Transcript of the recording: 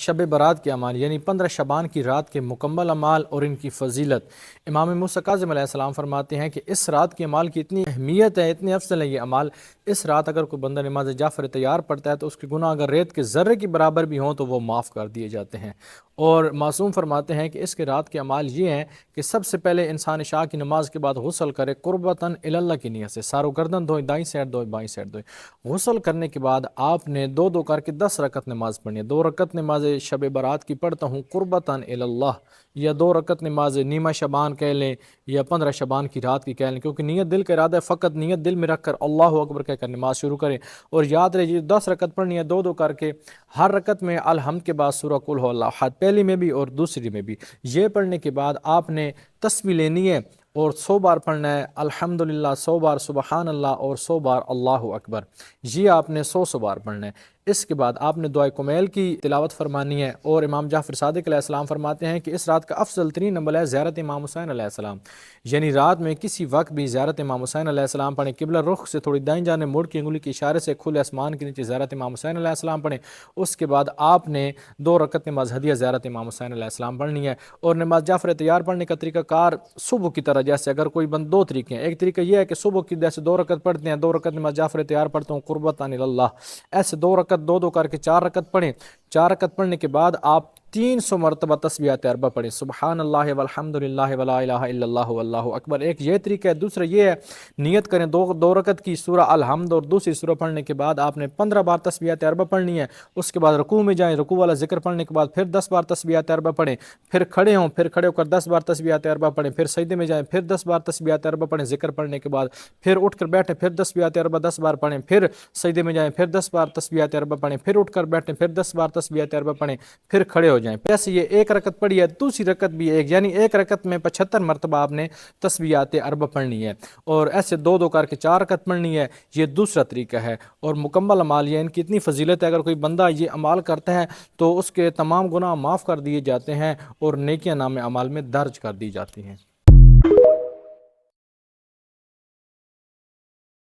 شب برات کے اعمال یعنی 15 شعبان کی رات کے مکمل اعمال اور ان کی فضیلت، امام موسیٰ کاظم علیہ السلام فرماتے ہیں کہ اس رات کے اعمال کی اتنی اہمیت ہے، اتنے افضل ہے یہ اعمال، اس رات اگر کوئی بندہ نماز جعفر تیار پڑھتا ہے تو اس کے گناہ اگر ریت کے ذرے کی برابر بھی ہوں تو وہ معاف کر دیے جاتے ہیں۔ اور معصوم فرماتے ہیں کہ اس کے رات کے اعمال یہ ہیں کہ سب سے پہلے انسان عشاء کی نماز کے بعد غسل کرے قربتاً اللہ کی نیت سے، سارو گردن دھوئے، دائیں سائڈ دھوئے، بائیں سائڈ دھوئے۔ غسل کرنے کے بعد آپ نے دو دو کر کے 10 رکعت نماز پڑھنی ہے۔ 2 رکعت نماز شب برات کی پڑھتا ہوں قربتاً اللہ، یا 2 رکعت نماز نیمہ شعبان کہہ لیں یا 15 شعبان کی رات کی کہہ لیں، کیونکہ نیت دل کا ارادہ ہے، فقط نیت دل میں رکھ کر اللہ اکبر کہہ کر نماز شروع کریں۔ اور یاد رہے 10 رکعت پڑھنی ہے 2 کر کے، ہر رکعت میں الحمد کے بعد سورہ قل ہو اللہ احد، پہلی میں بھی اور دوسری میں بھی۔ یہ پڑھنے کے بعد آپ نے تسبیح لینی ہے اور 100 بار پڑھنا ہے الحمدللہ، 100 بار سبحان اللہ اور 100 بار اللہ اکبر، یہ آپ نے 100 بار پڑھنا ہے۔ اس کے بعد آپ نے دعائے کمیل کی تلاوت فرمانی ہے، اور امام جعفر صادق علیہ السلام فرماتے ہیں کہ اس رات کا افضل ترین عمل ہے زیارت امام حسین علیہ السلام، یعنی رات میں کسی وقت بھی زیارت امام حسین علیہ السلام پڑھیں، قبلہ رخ سے تھوڑی دائیں جانب مڑ کے انگلی کے اشارے سے کھلے آسمان کے نیچے زیارت امام حسین علیہ السلام پڑھیں۔ اس کے بعد آپ نے 2 رکعت نماز ہدیہ زیارت امام حسین علیہ السلام پڑھنی ہے۔ اور نماز جعفر تیار پڑھنے کا طریقہ کار صبح کی طرح، جیسے اگر کوئی بند 2 طریقے ہیں، ایک طریقہ یہ ہے کہ صبح کی جیسے 2 رکعت پڑھتے ہیں، 2 رکعت نماز جعفر تیار پڑھتا ہوں قربتاً اللہ، ایسے 2 رکعت 2 کر کے 4 رکعت پڑھیں۔ 4 رکعت پڑھنے کے بعد آپ 300 مرتبہ تسبیحات اربع پڑھیں، سبحان اللہ والحمدللہ ولا الہ الا اللہ واللہ اکبر، ایک یہ طریقہ ہے۔ دوسرا یہ ہے نیت کریں 2 رکعت کی سورہ الحمد اور دوسری سورہ پڑھنے کے بعد آپ نے 15 بار تسبیحات اربع پڑھنی ہے۔ اس کے بعد رکوع میں جائیں، رکوع والا ذکر پڑھنے کے بعد پھر 10 بار تسبیحات اربع پڑھیں، پھر کھڑے ہوں، پھر کھڑے ہو کر 10 بار تسبیحات اربع پڑھیں، پھر سجدے میں جائیں، پھر 10 بار تسبیحات اربع پڑھیں ذکر پڑھنے کے بعد، پھر اٹھ کر بیٹھیں، پھر تسبیحات اربع 10 بار پڑھیں، پھر سجدے میں جائیں، پھر 10 بار تسبیحات اربع پڑھیں، پھر اٹھ کر بیٹھیں، پھر 10 بار تسبیحات اربع پڑھیں، پھر کھڑے ہو جائیں۔ ایسے یہ 1 رکعت پڑھی ہے، دوسری رکعت بھی ایک، یعنی 1 رکعت میں 75 مرتبہ آپ نے تسبیحات اربع پڑھنی ہے، اور ایسے 2 کر کے 4 رکعت پڑھنی ہے۔ یہ دوسرا طریقہ ہے، اور مکمل اعمال یہ ان کی اتنی فضیلت ہے، اگر کوئی بندہ یہ اعمال کرتا ہے تو اس کے تمام گناہ معاف کر دیے جاتے ہیں اور نیکیاں نام اعمال میں درج کر دی جاتی ہیں۔